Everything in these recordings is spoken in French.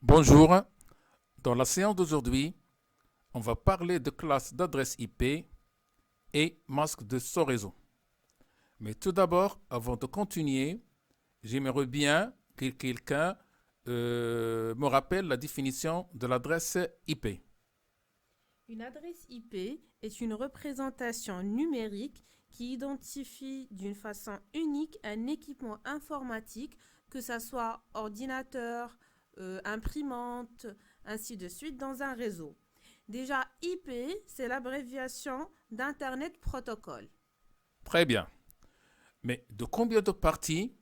Bonjour, dans la séance d'aujourd'hui, on va parler de classe d'adresse IP et masque de sous-réseau. Mais tout d'abord, avant de continuer, j'aimerais bien que quelqu'un me rappelle la définition de l'adresse IP. Une adresse IP est une représentation numérique qui identifie d'une façon unique un équipement informatique, que ce soit ordinateur, imprimante, ainsi de suite, dans un réseau. Déjà, IP, c'est l'abréviation d'Internet Protocol. Très bien. Mais de combien de parties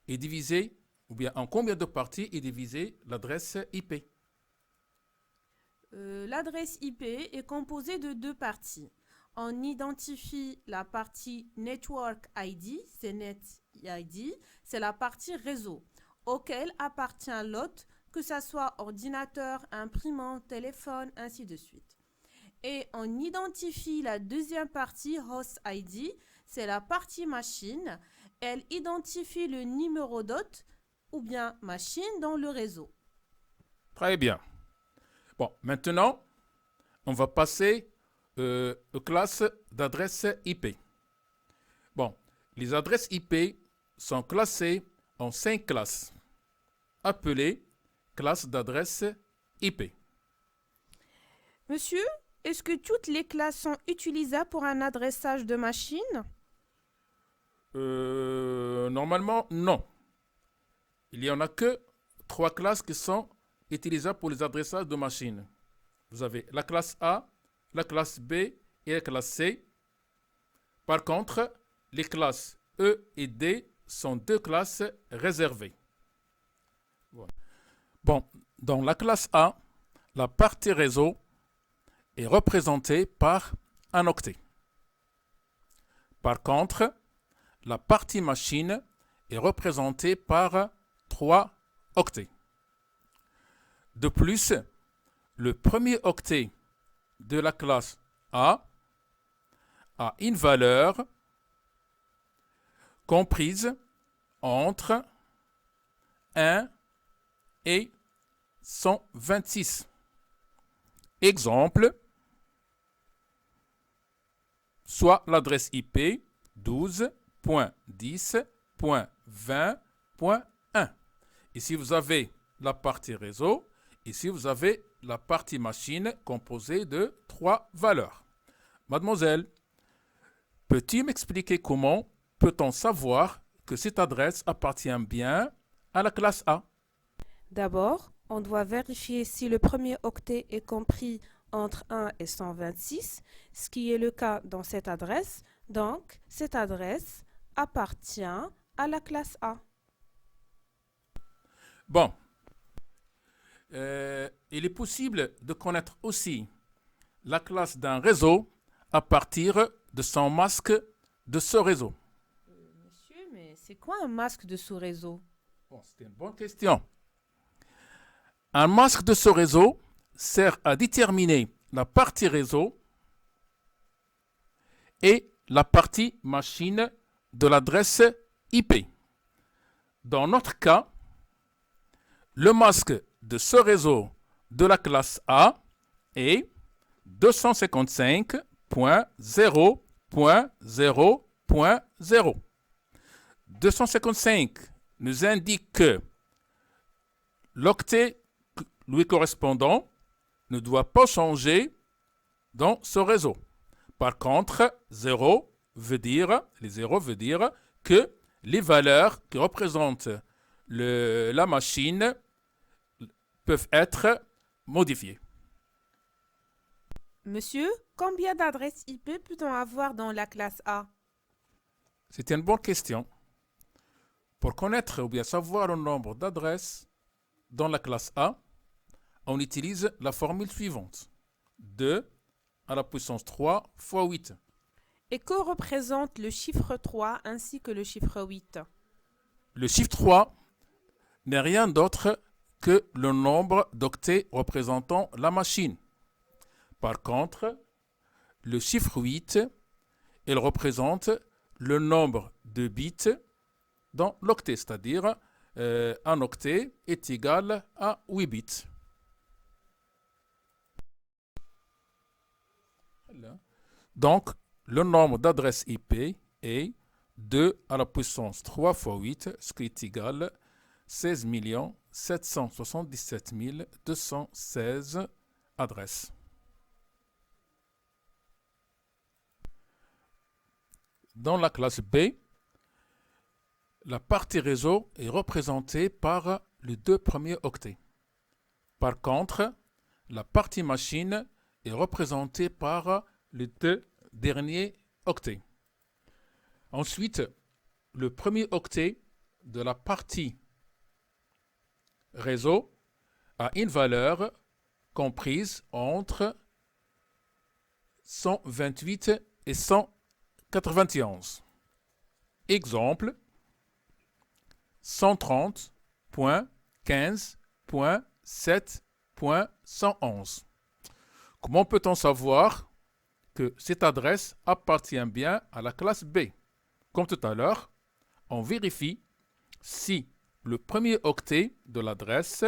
est divisée, ou bien en combien de parties est divisée l'adresse IP? L'adresse IP est composée de deux parties. On identifie la partie Network ID, c'est Net ID, c'est la partie réseau, auquel appartient l'hôte, que ce soit ordinateur, imprimante, téléphone, ainsi de suite. Et on identifie la deuxième partie Host ID, c'est la partie machine. Elle identifie le numéro d'hôte ou bien machine dans le réseau. Très bien. Bon, maintenant, on va passer aux classes d'adresses IP. Bon, les adresses IP sont classées en 5 classes, appelées classes d'adresses IP. Monsieur, est-ce que toutes les classes sont utilisables pour un adressage de machine? Normalement, non. Il n'y en a que 3 classes qui sont utilisables pour les adressages de machines. Vous avez la classe A, la classe B et la classe C. Par contre, les classes E et D sont 2 classes réservées. Voilà. Bon, dans la classe A, la partie réseau est représentée par un octet. Par contre, la partie machine est représentée par 3 octets. De plus, le premier octet de la classe A une valeur comprise entre 1 et 126. Exemple, soit l'adresse IP 12.10.20.1. Ici, vous avez la partie réseau. Ici, vous avez la partie machine composée de 3 valeurs. Mademoiselle, peux-tu m'expliquer comment peut-on savoir que cette adresse appartient bien à la classe A? D'abord, on doit vérifier si le premier octet est compris entre 1 et 126, ce qui est le cas dans cette adresse. Donc, cette adresse appartient à la classe A. Bon. Il est possible de connaître aussi la classe d'un réseau à partir de son masque de ce réseau. Monsieur, mais c'est quoi un masque de sous-réseau? Bon, c'est une bonne question. Un masque de ce réseau sert à déterminer la partie réseau et la partie machine de l'adresse IP. Dans notre cas, le masque de ce réseau de la classe A est 255.0.0.0. 255 nous indique que l'octet lui correspondant ne doit pas changer dans ce réseau. Par contre, les 0 veut dire que les valeurs qui représentent la machine peuvent être modifiées. Monsieur, combien d'adresses IP peut-on avoir dans la classe A? C'est une bonne question. Pour connaître ou bien savoir le nombre d'adresses dans la classe A, on utilise la formule suivante. 2 à la puissance 3 fois 8. Et que représente le chiffre 3 ainsi que le chiffre 8? Le chiffre 3 n'est rien d'autre que le nombre d'octets représentant la machine. Par contre, le chiffre 8, il représente le nombre de bits dans l'octet, c'est-à-dire un octet est égal à 8 bits. Donc, le nombre d'adresses IP est 2 à la puissance 3 fois 8, ce qui est égal à 16 777 216 adresses. Dans la classe B, la partie réseau est représentée par les deux premiers octets. Par contre, la partie machine est représentée par les deux derniers octets. Ensuite, le premier octet de la partie réseau a une valeur comprise entre 128 et 191. Exemple, 130.15.7.111. Comment peut-on savoir que cette adresse appartient bien à la classe B? Comme tout à l'heure, on vérifie si le premier octet de l'adresse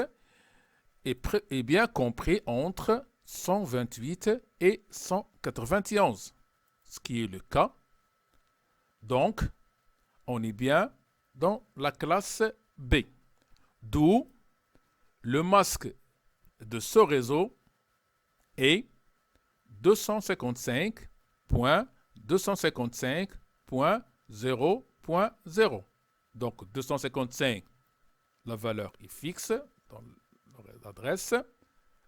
est bien compris entre 128 et 191, ce qui est le cas. Donc, on est bien dans la classe B. D'où le masque de ce réseau est 255.255.0.0. Donc 255, la valeur est fixe dans l'adresse,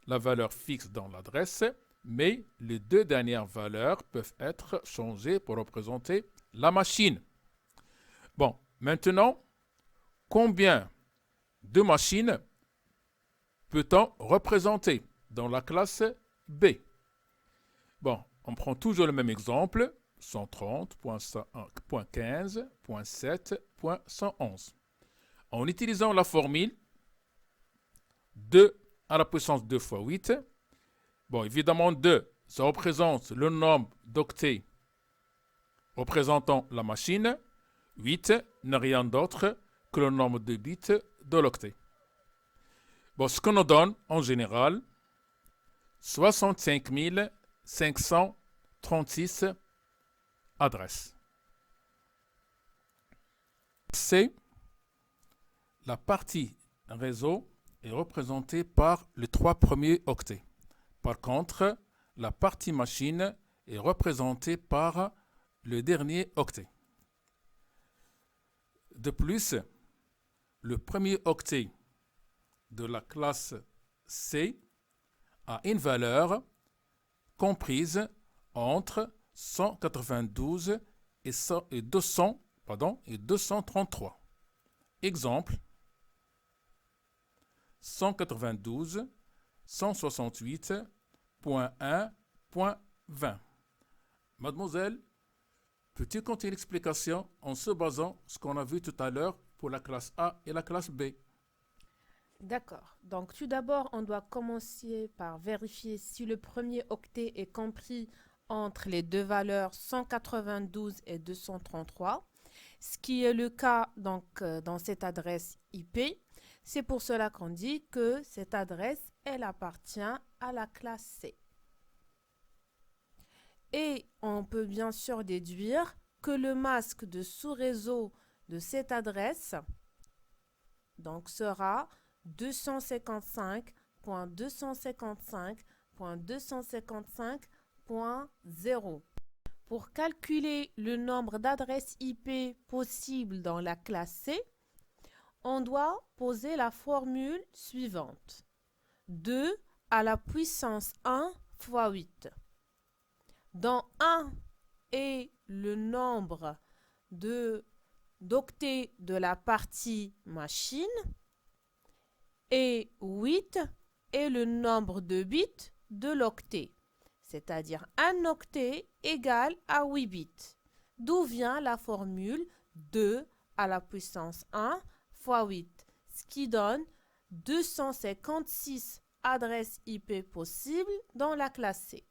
la valeur fixe dans l'adresse, mais les deux dernières valeurs peuvent être changées pour représenter la machine. Bon, maintenant, combien de machines peut-on représenter dans la classe B? Bon, on prend toujours le même exemple, 130.15.7.111. En utilisant la formule 2 à la puissance 2 fois 8, bon, évidemment 2, ça représente le nombre d'octets représentant la machine. 8 n'est rien d'autre que le nombre de bits de l'octet. Bon, ce que nous donne en général 65 536 adresses. C, la partie réseau est représentée par les trois premiers octets. Par contre, la partie machine est représentée par le dernier octet. De plus, le premier octet de la classe C a une valeur comprise entre 192 et 233. Exemple, 192, 168.1.20. Mademoiselle, peux-tu continuer l'explication en se basant sur ce qu'on a vu tout à l'heure pour la classe A et la classe B? D'accord. Donc, tout d'abord, on doit commencer par vérifier si le premier octet est compris entre les deux valeurs 192 et 233, ce qui est le cas donc, dans cette adresse IP. C'est pour cela qu'on dit que cette adresse, elle appartient à la classe C. Et on peut bien sûr déduire que le masque de sous-réseau de cette adresse donc, sera 255.255.255.0. Pour calculer le nombre d'adresses IP possibles dans la classe C, on doit poser la formule suivante. 2 à la puissance 1 fois 8. Dans 1 est le nombre d'octets de la partie machine et 8 est le nombre de bits de l'octet, c'est-à-dire un octet égale à 8 bits, d'où vient la formule 2 à la puissance 1 fois 8, ce qui donne 256 adresses IP possibles dans la classe C.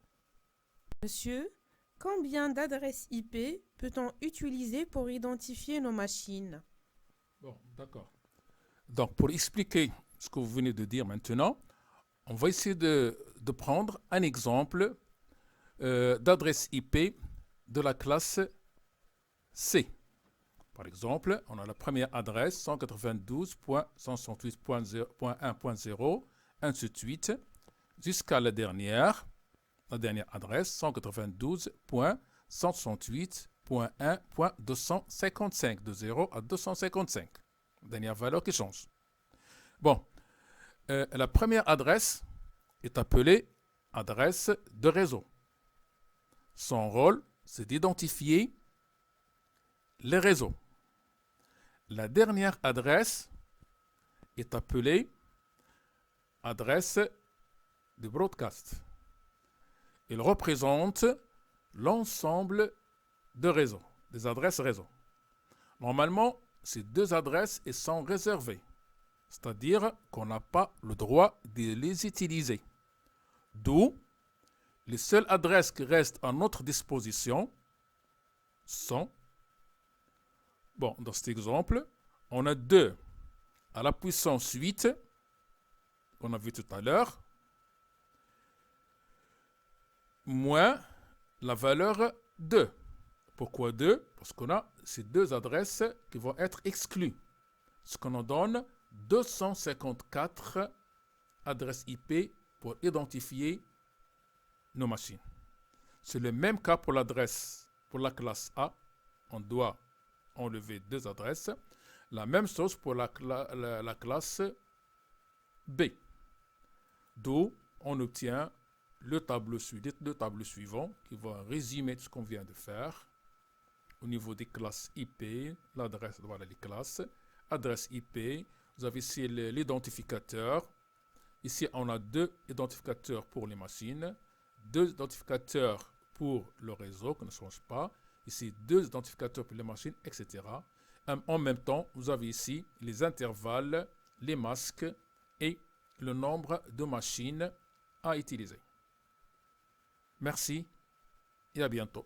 Monsieur, Combien d'adresses IP peut-on utiliser pour identifier nos machines? Bon, d'accord. Donc, pour expliquer ce que vous venez de dire maintenant, on va essayer de prendre un exemple d'adresse IP de la classe C. Par exemple, on a la première adresse 192.168.1.0, ainsi de suite, jusqu'à la dernière adresse 192.168.1.255, de 0 à 255. Dernière valeur qui change. Bon, la première adresse est appelée adresse de réseau. Son rôle, c'est d'identifier les réseaux. La dernière adresse est appelée adresse de broadcast. Il représente l'ensemble de réseaux, des adresses réseau. Normalement, ces deux adresses sont réservées, c'est-à-dire qu'on n'a pas le droit de les utiliser. D'où les seules adresses qui restent à notre disposition sont, bon, dans cet exemple, on a 2 à la puissance 8, qu'on a vu tout à l'heure, moins la valeur 2. Pourquoi 2? Parce qu'on a ces deux adresses qui vont être exclues. Ce qu'on nous donne 254 adresses IP pour identifier nos machines. C'est le même cas pour l'adresse, pour la classe A. On doit enlever 2 adresses. La même chose pour la classe B. D'où on obtient le tableau suivant qui va résumer ce qu'on vient de faire. Au niveau des classes IP, l'adresse, voilà les classes, adresse IP, vous avez ici l'identificateur. Ici, on a 2 identificateurs pour les machines, 2 identificateurs pour le réseau qui ne change pas, ici 2 identificateurs pour les machines, etc. En même temps, vous avez ici les intervalles, les masques et le nombre de machines à utiliser. Merci et à bientôt.